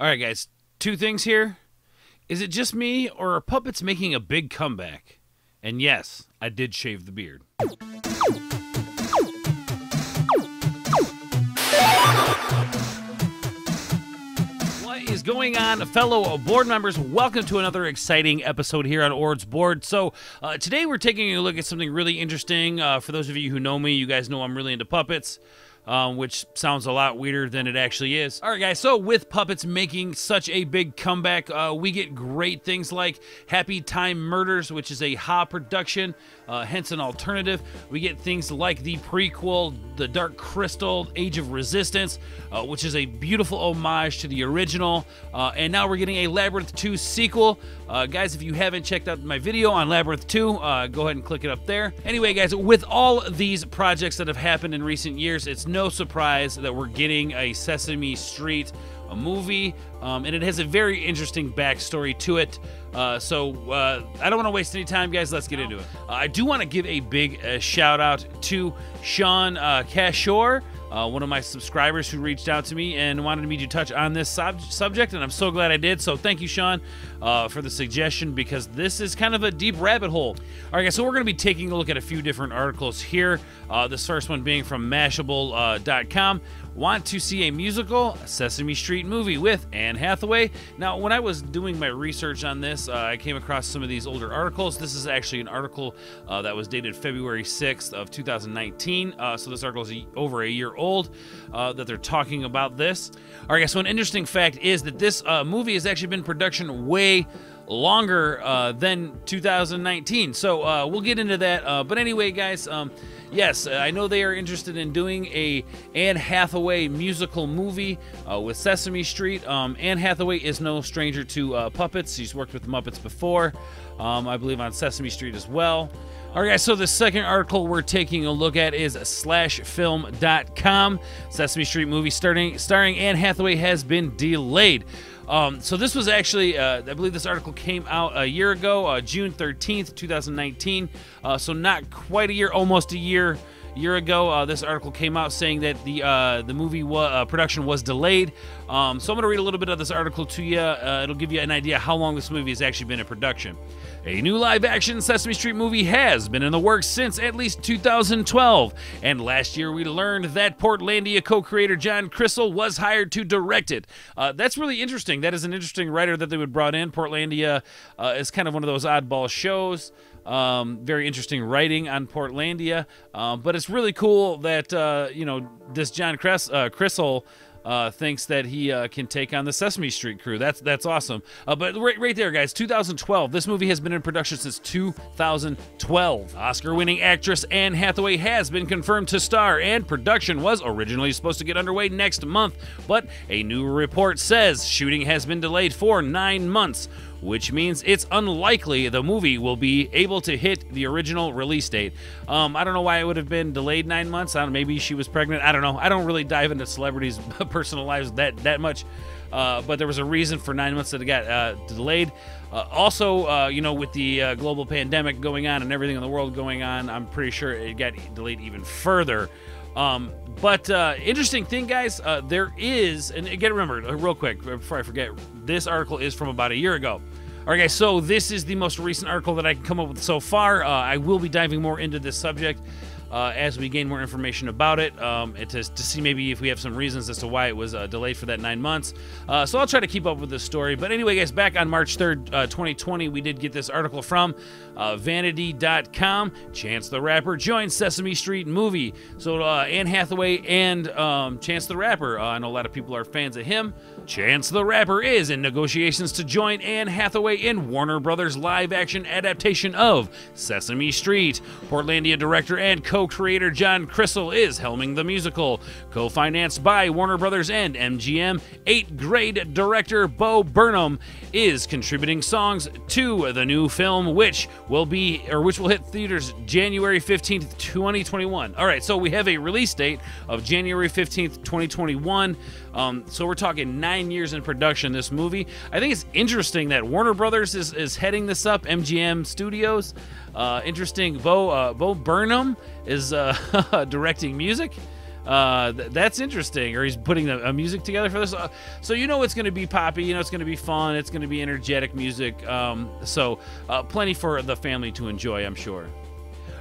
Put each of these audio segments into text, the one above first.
All right, guys, two things here. Is it just me, or are puppets making a big comeback? And yes, I did shave the beard. What is going on, fellow board members? Welcome to another exciting episode here on Ord's Board. So today we're taking a look at something really interesting. For those of you who know me, you guys know I'm really into puppets. Which sounds a lot weirder than it actually is. All right, guys, so with puppets making such a big comeback, we get great things like Happy Time Murders, which is a Ha production, hence an alternative. We get things like the prequel, The Dark Crystal, Age of Resistance, which is a beautiful homage to the original. And now we're getting a Labyrinth 2 sequel. Guys, if you haven't checked out my video on Labyrinth 2, go ahead and click it up there. Anyway, guys, with all these projects that have happened in recent years, it's no surprise that we're getting a Sesame Street movie, and it has a very interesting backstory to it. So I don't want to waste any time, guys. Let's get into it. I do want to give a big shout out to Sean Cashore, one of my subscribers who reached out to me and wanted me to touch on this subject, and I'm so glad I did. So thank you, Sean, for the suggestion, because this is kind of a deep rabbit hole. All right, guys, so we're going to be taking a look at a few different articles here. This first one being from Mashable.com. Want to see a musical? A Sesame Street movie with Anne Hathaway. Now, when I was doing my research on this, I came across some of these older articles. This is actually an article that was dated February 6th of 2019. So this article is over a year old that they're talking about this. All right, guys, so an interesting fact is that this movie has actually been in production way longer than 2019. So we'll get into that. But anyway, guys, yes, I know they are interested in doing a Anne Hathaway musical movie with Sesame Street. Anne Hathaway is no stranger to puppets. She's worked with the Muppets before, I believe on Sesame Street as well. All right, guys, so the second article we're taking a look at is slashfilm.com. Sesame Street movie starring Anne Hathaway has been delayed. So this was actually, I believe this article came out a year ago, June 13th, 2019. So not quite a year, almost a year ago. This article came out saying that the movie production was delayed. So I'm going to read a little bit of this article to you. It'll give you an idea how long this movie has actually been in production. A new live-action Sesame Street movie has been in the works since at least 2012, and last year we learned that Portlandia co-creator John Crystal was hired to direct it. That's really interesting. That is an interesting writer that they would brought in. Portlandia is kind of one of those oddball shows. Very interesting writing on Portlandia, but it's really cool that this John Crystal thinks that he can take on the Sesame Street crew. That's awesome. But right there, guys, 2012. This movie has been in production since 2012. Oscar-winning actress Anne Hathaway has been confirmed to star, and production was originally supposed to get underway next month, but a new report says shooting has been delayed for 9 months, which means it's unlikely the movie will be able to hit the original release date. I don't know why it would have been delayed 9 months. I don't know, maybe she was pregnant. I don't know. I don't really dive into celebrities' personal lives that much. But there was a reason for 9 months that it got delayed. Also, with the global pandemic going on and everything in the world going on, I'm pretty sure it got delayed even further. But interesting thing, guys, there is, and again, remember, real quick, before I forget, this article is from about a year ago. All right, guys, so this is the most recent article that I can come up with so far. I will be diving more into this subject as we gain more information about it, to see maybe if we have some reasons as to why it was delayed for that 9 months. So I'll try to keep up with this story. But anyway, guys, back on March 3rd, 2020, we did get this article from Vanity.com. Chance the Rapper joins Sesame Street movie. So Anne Hathaway and Chance the Rapper, I know a lot of people are fans of him. Chance the Rapper is in negotiations to join Anne Hathaway in Warner Brothers live-action adaptation of Sesame Street. Portlandia director and co-creator John Crystal is helming the musical. Co-financed by Warner Brothers and MGM, 8th grade director Bo Burnham is contributing songs to the new film, which will hit theaters January 15th, 2021. All right, so we have a release date of January 15th, 2021. So we're talking 9 years in production, this movie. I think it's interesting that Warner Brothers is heading this up, MGM Studios. Interesting, Bo Burnham is directing music. That's interesting. Or he's putting a music together for this. So you know it's going to be poppy. You know it's going to be fun. It's going to be energetic music. So plenty for the family to enjoy, I'm sure.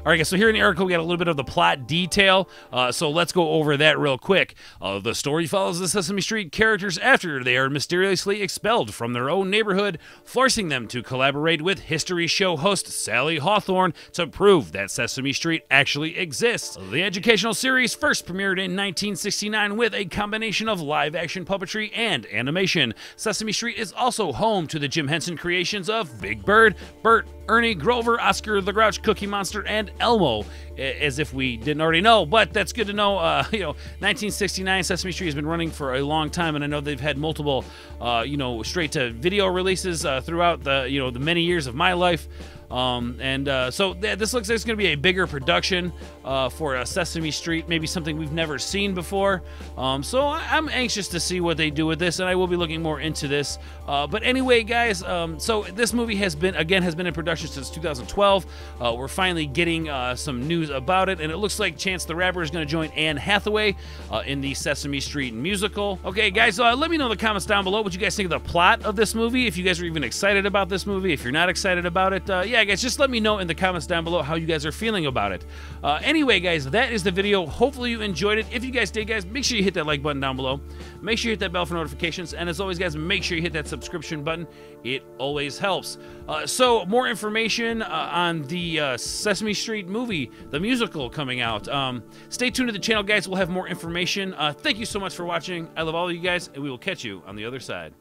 All right, guys, so here in the article, we got a little bit of the plot detail, so let's go over that real quick. The story follows the Sesame Street characters after they are mysteriously expelled from their own neighborhood, forcing them to collaborate with history show host Sally Hawthorne to prove that Sesame Street actually exists. The educational series first premiered in 1969 with a combination of live-action puppetry and animation. Sesame Street is also home to the Jim Henson creations of Big Bird, Bert, Ernie, Grover, Oscar the Grouch, Cookie Monster, and Elmo, as if we didn't already know, but that's good to know. 1969, Sesame Street has been running for a long time, and I know they've had multiple, straight-to-video releases throughout the many years of my life. So this looks like it's going to be a bigger production for Sesame Street, maybe something we've never seen before. So I'm anxious to see what they do with this, and I will be looking more into this. But anyway, guys, so this movie has been in production since 2012. We're finally getting some news about it, and it looks like Chance the Rapper is going to join Anne Hathaway in the Sesame Street musical. Okay, guys, let me know in the comments down below what you guys think of the plot of this movie, if you guys are even excited about this movie. If you're not excited about it, yeah, guys, just let me know in the comments down below how you guys are feeling about it. Anyway, guys, that is the video. Hopefully you enjoyed it. If you guys did, guys, make sure you hit that like button down below. Make sure you hit that bell for notifications. And as always, guys, make sure you hit that subscription button. It always helps. So more information on the Sesame Street movie, the musical coming out. Stay tuned to the channel, guys. We'll have more information. Thank you so much for watching. I love all of you guys, and we will catch you on the other side.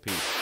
Peace.